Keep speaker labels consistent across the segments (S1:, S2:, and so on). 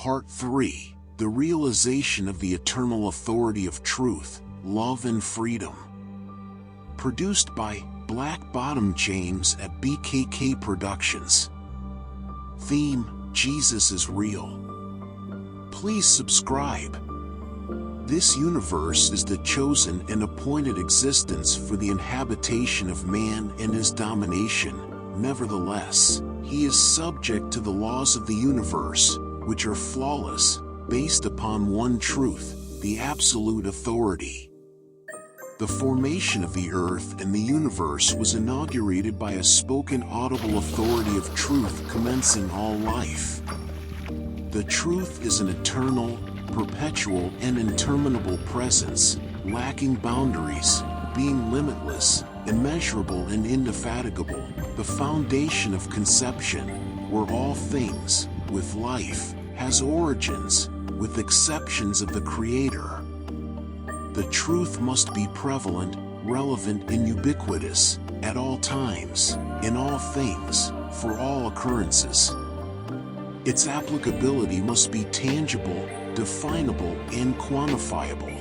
S1: Part 3, the realization of the eternal authority of truth, love and freedom. Produced by Black Bottom James at BKK Productions. Theme: Jesus is real. Please subscribe. This universe is the chosen and appointed existence for the inhabitation of man and his domination. Nevertheless, he is subject to the laws of the universe, which are flawless, based upon one truth, the absolute authority. The formation of the earth and the universe was inaugurated by a spoken audible authority of truth commencing all life. The truth is an eternal, perpetual and interminable presence, lacking boundaries, being limitless, immeasurable and indefatigable, the foundation of conception, where all things, with life, has origins, with exceptions of the Creator. The truth must be prevalent, relevant and ubiquitous, at all times, in all things, for all occurrences. Its applicability must be tangible, definable and quantifiable.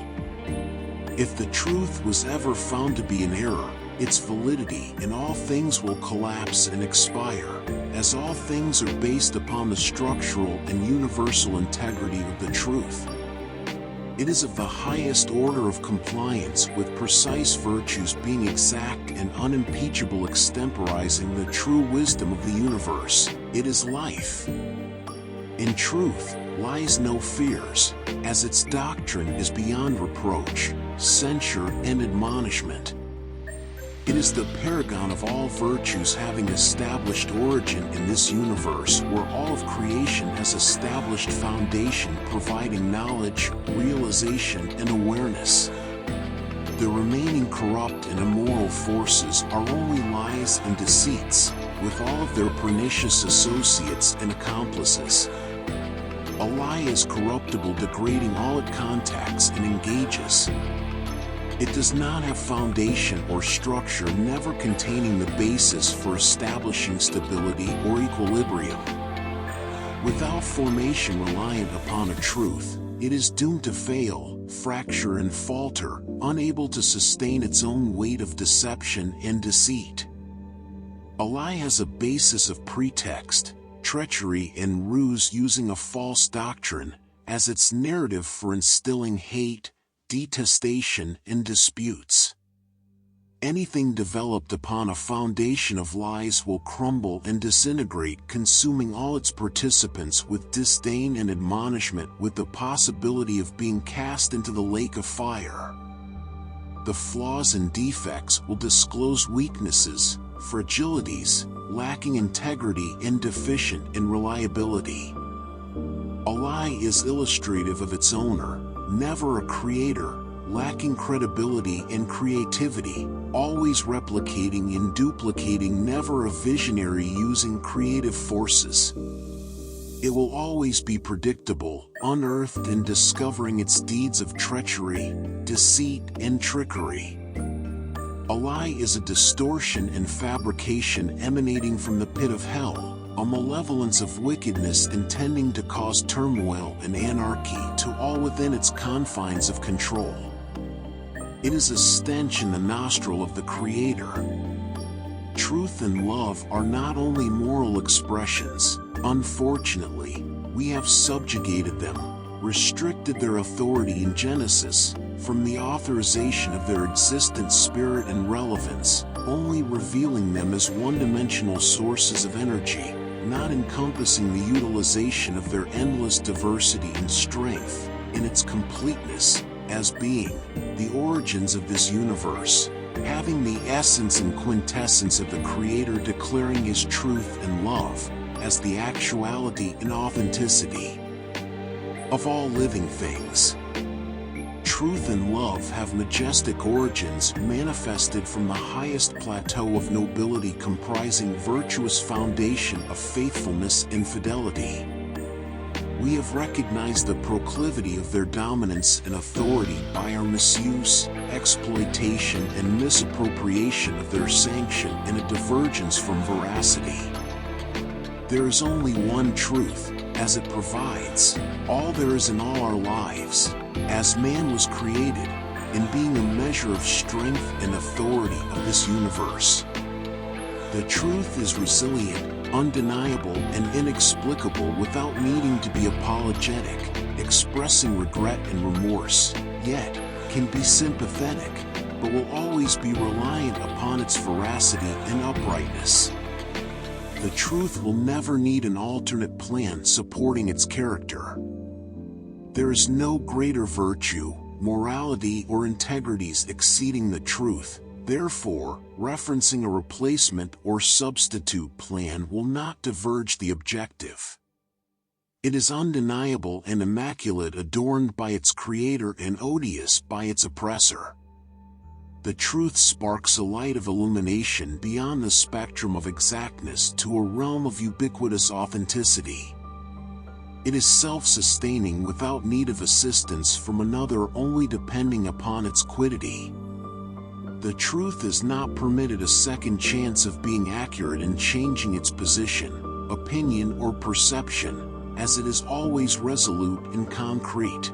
S1: If the truth was ever found to be an error, its validity in all things will collapse and expire, as all things are based upon the structural and universal integrity of the truth. It is of the highest order of compliance with precise virtues being exact and unimpeachable, extemporizing the true wisdom of the universe. It is life. In truth lies no fears, as its doctrine is beyond reproach, censure and admonishment. It is the paragon of all virtues, having established origin in this universe where all of creation has established foundation, providing knowledge, realization and awareness. The remaining corrupt and immoral forces are only lies and deceits, with all of their pernicious associates and accomplices. A lie is corruptible, degrading all it contacts and engages. It does not have foundation or structure, never containing the basis for establishing stability or equilibrium. Without formation reliant upon a truth, it is doomed to fail, fracture and falter, unable to sustain its own weight of deception and deceit. A lie has a basis of pretext, treachery and ruse, using a false doctrine as its narrative for instilling hate, detestation and disputes. Anything developed upon a foundation of lies will crumble and disintegrate, consuming all its participants with disdain and admonishment, with the possibility of being cast into the lake of fire. The flaws and defects will disclose weaknesses, fragilities, lacking integrity and deficient in reliability. A lie is illustrative of its owner, never a creator, lacking credibility and creativity, always replicating and duplicating, never a visionary using creative forces. It will always be predictable, unearthed and discovering its deeds of treachery, deceit and trickery. A lie is a distortion and fabrication emanating from the pit of hell, a malevolence of wickedness intending to cause turmoil and anarchy to all within its confines of control. It is a stench in the nostril of the Creator. Truth and love are not only moral expressions. Unfortunately, we have subjugated them, restricted their authority in Genesis, from the authorization of their existence, spirit and relevance, only revealing them as one-dimensional sources of energy, not encompassing the utilization of their endless diversity and strength, in its completeness, as being the origins of this universe, having the essence and quintessence of the Creator, declaring His truth and love as the actuality and authenticity of all living things. Truth and love have majestic origins, manifested from the highest plateau of nobility, comprising virtuous foundation of faithfulness and fidelity. We have recognized the proclivity of their dominance and authority by our misuse, exploitation and misappropriation of their sanction, and a divergence from veracity. There is only one truth, as it provides all there is in all our lives, as man was created, in being a measure of strength and authority of this universe. The truth is resilient, undeniable, and inexplicable without needing to be apologetic, expressing regret and remorse, yet can be sympathetic, but will always be reliant upon its veracity and uprightness. The truth will never need an alternate plan supporting its character. There is no greater virtue, morality, or integrities exceeding the truth. Therefore, referencing a replacement or substitute plan will not diverge the objective. It is undeniable and immaculate, adorned by its creator and odious by its oppressor. The truth sparks a light of illumination beyond the spectrum of exactness to a realm of ubiquitous authenticity. It is self-sustaining without need of assistance from another, only depending upon its quiddity. The truth is not permitted a second chance of being accurate in changing its position, opinion, or perception, as it is always resolute and concrete.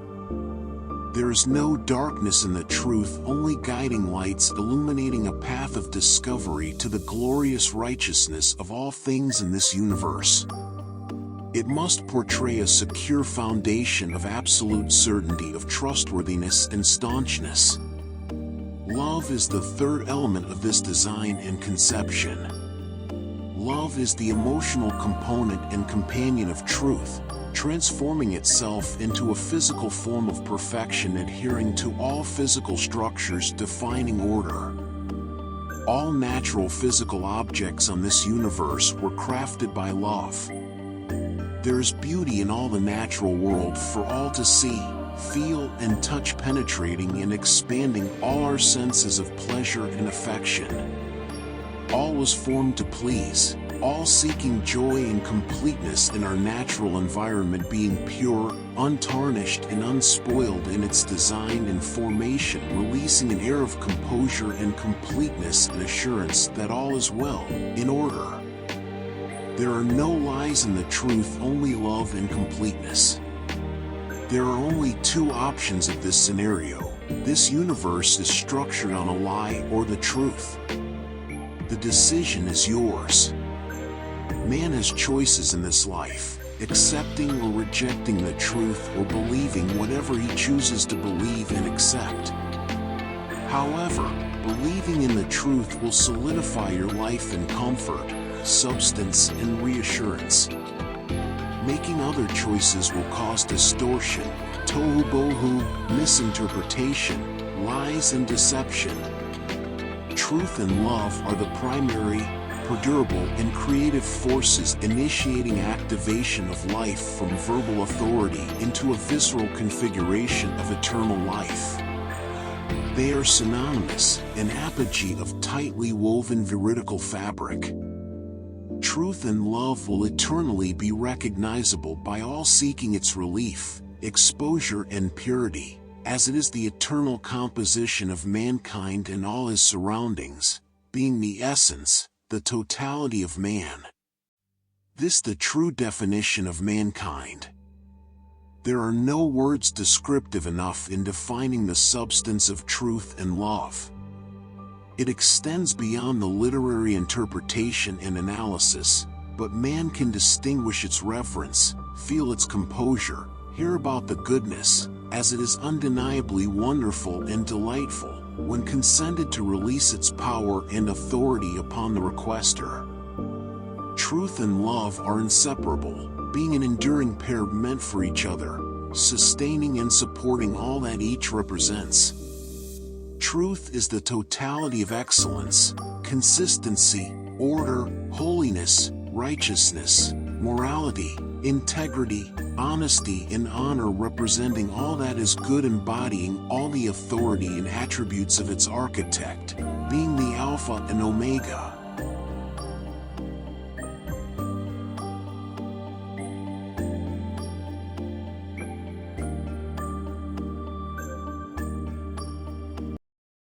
S1: There is no darkness in the truth, only guiding lights illuminating a path of discovery to the glorious righteousness of all things in this universe. It must portray a secure foundation of absolute certainty, of trustworthiness and staunchness. Love is the third element of this design and conception. Love is the emotional component and companion of truth, transforming itself into a physical form of perfection, adhering to all physical structures, defining order. All natural physical objects on this universe were crafted by love. There is beauty in all the natural world for all to see, feel, and touch, penetrating and expanding all our senses of pleasure and affection. All was formed to please, all seeking joy and completeness in our natural environment, being pure, untarnished, and unspoiled in its design and formation, releasing an air of composure and completeness and assurance that all is well, in order. There are no lies in the truth, only love and completeness. There are only two options of this scenario. This universe is structured on a lie or the truth. The decision is yours. Man has choices in this life, accepting or rejecting the truth or believing whatever he chooses to believe and accept. However, believing in the truth will solidify your life in comfort, substance, and reassurance. Making other choices will cause distortion, tohu bohu, misinterpretation, lies, and deception. Truth and love are the primary, perdurable, and creative forces initiating activation of life from verbal authority into a visceral configuration of eternal life. They are synonymous, an apogee of tightly woven veridical fabric. Truth and love will eternally be recognizable by all seeking its relief, exposure, and purity, as it is the eternal composition of mankind and all his surroundings, being the essence, the totality of man. This the true definition of mankind. There are no words descriptive enough in defining the substance of truth and love. It extends beyond the literary interpretation and analysis, but man can distinguish its reverence, feel its composure, hear about the goodness, as it is undeniably wonderful and delightful, when consented to release its power and authority upon the requester. Truth and love are inseparable, being an enduring pair meant for each other, sustaining and supporting all that each represents. Truth is the totality of excellence, consistency, order, holiness, righteousness, morality, integrity, honesty, and honor, representing all that is good, embodying all the authority and attributes of its architect, being the Alpha and Omega,